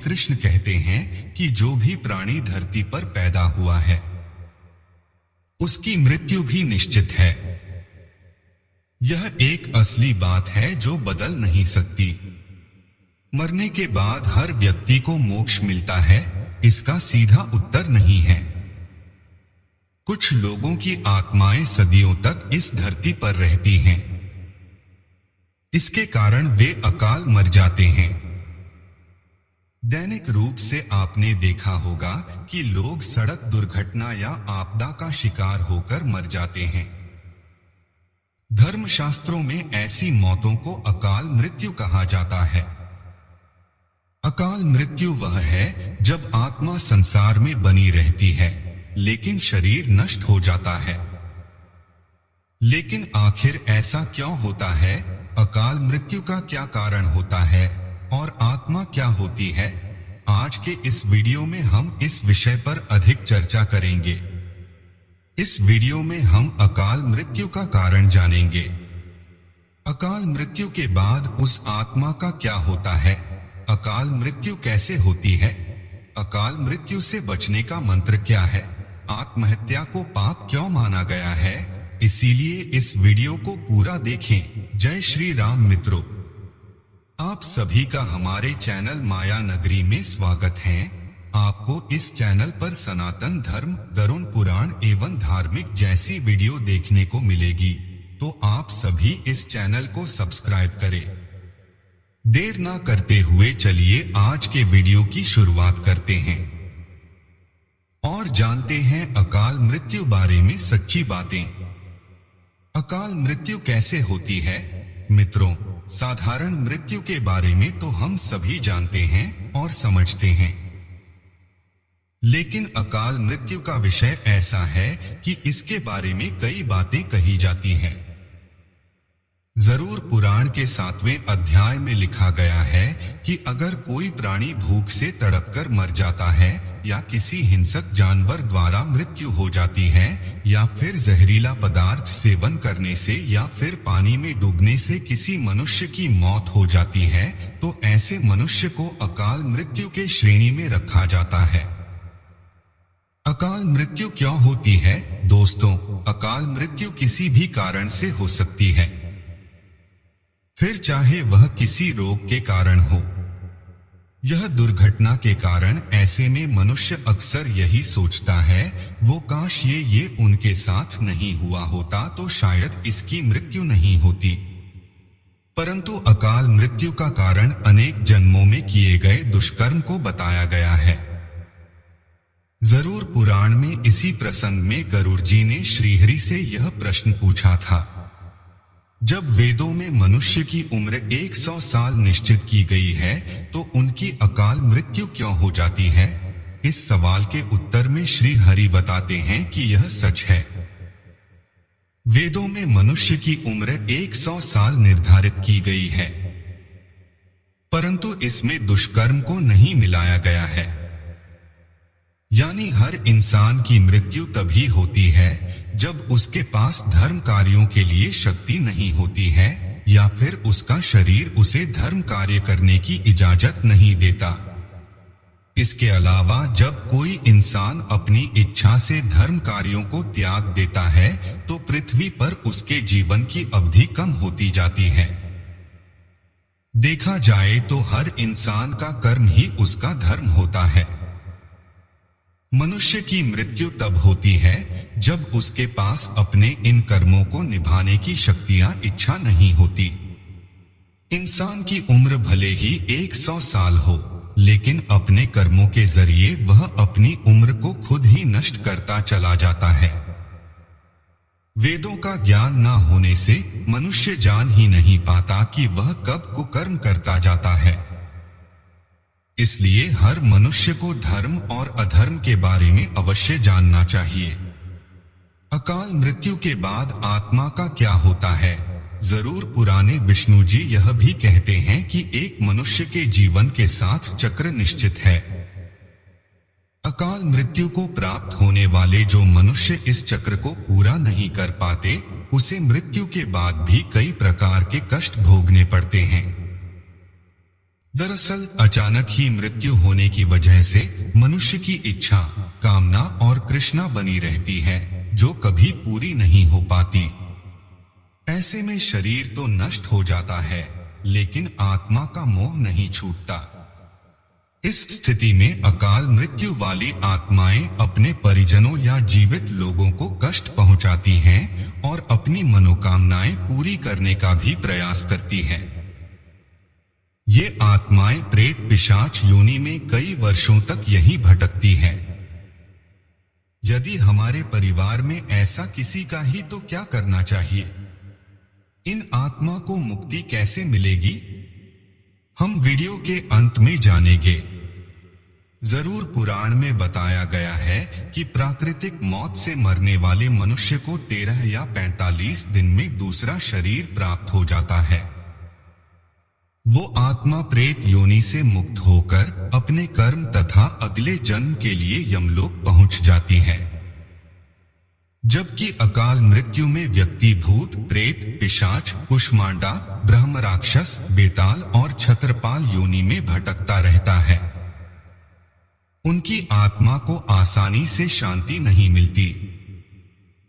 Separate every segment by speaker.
Speaker 1: कृष्ण कहते हैं कि जो भी प्राणी धरती पर पैदा हुआ है उसकी मृत्यु भी निश्चित है। यह एक असली बात है जो बदल नहीं सकती। मरने के बाद हर व्यक्ति को मोक्ष मिलता है, इसका सीधा उत्तर नहीं है। कुछ लोगों की आत्माएं सदियों तक इस धरती पर रहती हैं। इसके कारण वे अकाल मर जाते हैं। दैनिक रूप से आपने देखा होगा कि लोग सड़क दुर्घटना या आपदा का शिकार होकर मर जाते हैं। धर्मशास्त्रों में ऐसी मौतों को अकाल मृत्यु कहा जाता है। अकाल मृत्यु वह है जब आत्मा संसार में बनी रहती है लेकिन शरीर नष्ट हो जाता है। लेकिन आखिर ऐसा क्यों होता है? अकाल मृत्यु का क्या कारण होता है और आत्मा क्या होती है? आज के इस वीडियो में हम इस विषय पर अधिक चर्चा करेंगे। इस वीडियो में हम अकाल मृत्यु का कारण जानेंगे। अकाल मृत्यु के बाद उस आत्मा का क्या होता है? अकाल मृत्यु कैसे होती है? अकाल मृत्यु से बचने का मंत्र क्या है? आत्महत्या को पाप क्यों माना गया है? इसीलिए इस वीडियो को पूरा देखें। जय श्री राम मित्रों, आप सभी का हमारे चैनल माया नगरी में स्वागत है। आपको इस चैनल पर सनातन धर्म, गरुड़ पुराण एवं धार्मिक जैसी वीडियो देखने को मिलेगी, तो आप सभी इस चैनल को सब्सक्राइब करें। देर ना करते हुए चलिए आज के वीडियो की शुरुआत करते हैं और जानते हैं अकाल मृत्यु बारे में सच्ची बातें। अकाल मृत्यु कैसे होती है? मित्रों, साधारण मृत्यु के बारे में तो हम सभी जानते हैं और समझते हैं, लेकिन अकाल मृत्यु का विषय ऐसा है कि इसके बारे में कई बातें कही जाती हैं। जरूर पुराण के 7वें अध्याय में लिखा गया है कि अगर कोई प्राणी भूख से तड़पकर मर जाता है या किसी हिंसक जानवर द्वारा मृत्यु हो जाती है या फिर जहरीला पदार्थ सेवन करने से या फिर पानी में डूबने से किसी मनुष्य की मौत हो जाती है, तो ऐसे मनुष्य को अकाल मृत्यु के श्रेणी में रखा जाता है। अकाल मृत्यु क्यों होती है? दोस्तों, अकाल मृत्यु किसी भी कारण से हो सकती है, फिर चाहे वह किसी रोग के कारण हो, यह दुर्घटना के कारण। ऐसे में मनुष्य अक्सर यही सोचता है, वो काश ये उनके साथ नहीं हुआ होता तो शायद इसकी मृत्यु नहीं होती। परंतु अकाल मृत्यु का कारण अनेक जन्मों में किए गए दुष्कर्म को बताया गया है। जरूर पुराण में इसी प्रसंग में गरुड़ जी ने श्रीहरि से यह प्रश्न पूछा था। जब वेदों में मनुष्य की उम्र 100 साल निश्चित की गई है, तो उनकी अकाल मृत्यु क्यों हो जाती है? इस सवाल के उत्तर में श्री हरि बताते हैं कि यह सच है। वेदों में मनुष्य की उम्र 100 साल निर्धारित की गई है, परंतु इसमें दुष्कर्म को नहीं मिलाया गया है। यानी हर इंसान की मृत्यु तभी होती है जब उसके पास धर्म कार्यों के लिए शक्ति नहीं होती है या फिर उसका शरीर उसे धर्म कार्य करने की इजाजत नहीं देता। इसके अलावा जब कोई इंसान अपनी इच्छा से धर्म कार्यों को त्याग देता है तो पृथ्वी पर उसके जीवन की अवधि कम होती जाती है। देखा जाए तो हर इंसान का कर्म ही उसका धर्म होता है। मनुष्य की मृत्यु तब होती है जब उसके पास अपने इन कर्मों को निभाने की शक्तियां, इच्छा नहीं होती। इंसान की उम्र भले ही 100 साल हो, लेकिन अपने कर्मों के जरिए वह अपनी उम्र को खुद ही नष्ट करता चला जाता है। वेदों का ज्ञान न होने से मनुष्य जान ही नहीं पाता कि वह कब कुकर्म करता जाता है। इसलिए हर मनुष्य को धर्म और अधर्म के बारे में अवश्य जानना चाहिए। अकाल मृत्यु के बाद आत्मा का क्या होता है? जरूर पुराने विष्णु जी यह भी कहते हैं कि एक मनुष्य के जीवन के साथ चक्र निश्चित है। अकाल मृत्यु को प्राप्त होने वाले जो मनुष्य इस चक्र को पूरा नहीं कर पाते, उसे मृत्यु के बाद भी कई प्रकार के कष्ट भोगने पड़ते हैं। दरअसल अचानक ही मृत्यु होने की वजह से मनुष्य की इच्छा, कामना और तृष्णा बनी रहती है, जो कभी पूरी नहीं हो पाती। ऐसे में शरीर तो नष्ट हो जाता है, लेकिन आत्मा का मोह नहीं छूटता। इस स्थिति में अकाल मृत्यु वाली आत्माएं अपने परिजनों या जीवित लोगों को कष्ट पहुंचाती हैं और अपनी मनोकामनाएं पूरी करने का भी प्रयास करती हैं। ये आत्माएं प्रेत पिशाच योनि में कई वर्षों तक यहीं भटकती हैं। यदि हमारे परिवार में ऐसा किसी का ही तो क्या करना चाहिए? इन आत्मा को मुक्ति कैसे मिलेगी? हम वीडियो के अंत में जानेंगे। जरूर पुराण में बताया गया है कि प्राकृतिक मौत से मरने वाले मनुष्य को 13 या 45 दिन में दूसरा शरीर प्राप्त हो जाता है। वो आत्मा प्रेत योनि से मुक्त होकर अपने कर्म तथा अगले जन्म के लिए यमलोक पहुंच जाती है। जबकि अकाल मृत्यु में व्यक्ति भूत, प्रेत, पिशाच, कुष्मांडा, ब्रह्म राक्षस, बेताल और छत्रपाल योनि में भटकता रहता है। उनकी आत्मा को आसानी से शांति नहीं मिलती।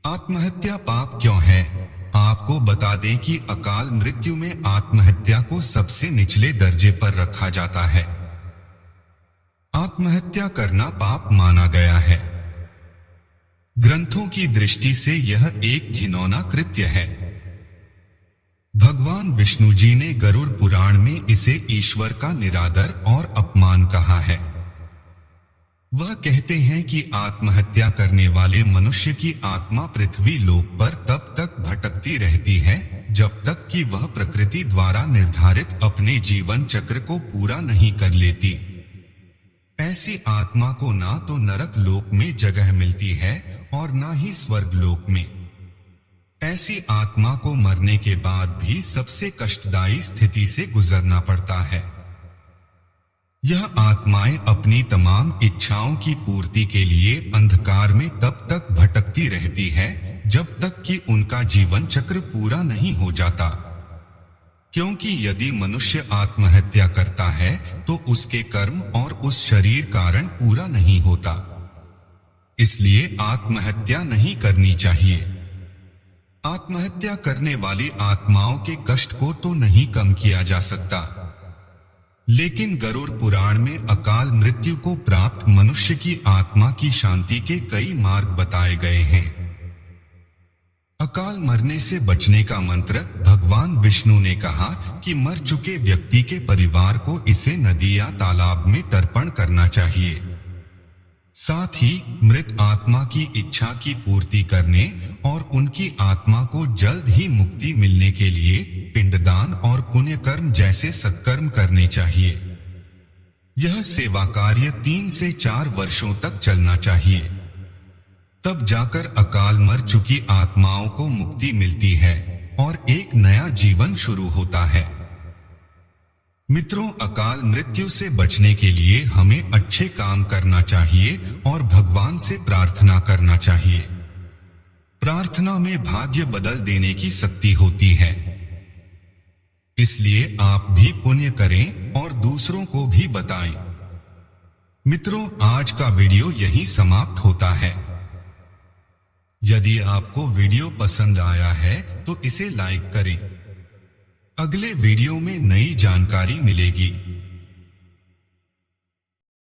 Speaker 1: आत्महत्या पाप क्यों है? आपको बता दें कि अकाल मृत्यु में आत्महत्या को सबसे निचले दर्जे पर रखा जाता है। आत्महत्या करना पाप माना गया है। ग्रंथों की दृष्टि से यह एक घिनौना कृत्य है। भगवान विष्णु जी ने गरुड़ पुराण में इसे ईश्वर का निरादर और अपमान कहा है। वह कहते हैं कि आत्महत्या करने वाले मनुष्य की आत्मा पृथ्वी लोक पर तब तक भटकती रहती है जब तक कि वह प्रकृति द्वारा निर्धारित अपने जीवन चक्र को पूरा नहीं कर लेती। ऐसी आत्मा को ना तो नरक लोक में जगह मिलती है और ना ही स्वर्ग लोक में। ऐसी आत्मा को मरने के बाद भी सबसे कष्टदायी स्थिति से गुजरना पड़ता है। यह आत्माएं अपनी तमाम इच्छाओं की पूर्ति के लिए अंधकार में तब तक भटकती रहती है जब तक कि उनका जीवन चक्र पूरा नहीं हो जाता। क्योंकि यदि मनुष्य आत्महत्या करता है तो उसके कर्म और उस शरीर कारण पूरा नहीं होता। इसलिए आत्महत्या नहीं करनी चाहिए। आत्महत्या करने वाली आत्माओं के कष्ट को तो नहीं कम किया जा सकता, लेकिन गरुड़ पुराण में अकाल मृत्यु को प्राप्त मनुष्य की आत्मा की शांति के कई मार्ग बताए गए हैं। अकाल मरने से बचने का मंत्र भगवान विष्णु ने कहा कि मर चुके व्यक्ति के परिवार को इसे नदी या तालाब में तर्पण करना चाहिए। साथ ही मृत आत्मा की इच्छा की पूर्ति करने और उनकी आत्मा को जल्द ही मुक्ति मिलने के लिए पिंडदान और पुण्य कर्म जैसे सत्कर्म करने चाहिए। यह सेवा कार्य 3 से 4 वर्षों तक चलना चाहिए। तब जाकर अकाल मर चुकी आत्माओं को मुक्ति मिलती है और एक नया जीवन शुरू होता है। मित्रों, अकाल मृत्यु से बचने के लिए हमें अच्छे काम करना चाहिए और भगवान से प्रार्थना करना चाहिए। प्रार्थना में भाग्य बदल देने की शक्ति होती है। इसलिए आप भी पुण्य करें और दूसरों को भी बताएं। मित्रों, आज का वीडियो यहीं समाप्त होता है। यदि आपको वीडियो पसंद आया है तो इसे लाइक करें। अगले वीडियो में नई जानकारी मिलेगी।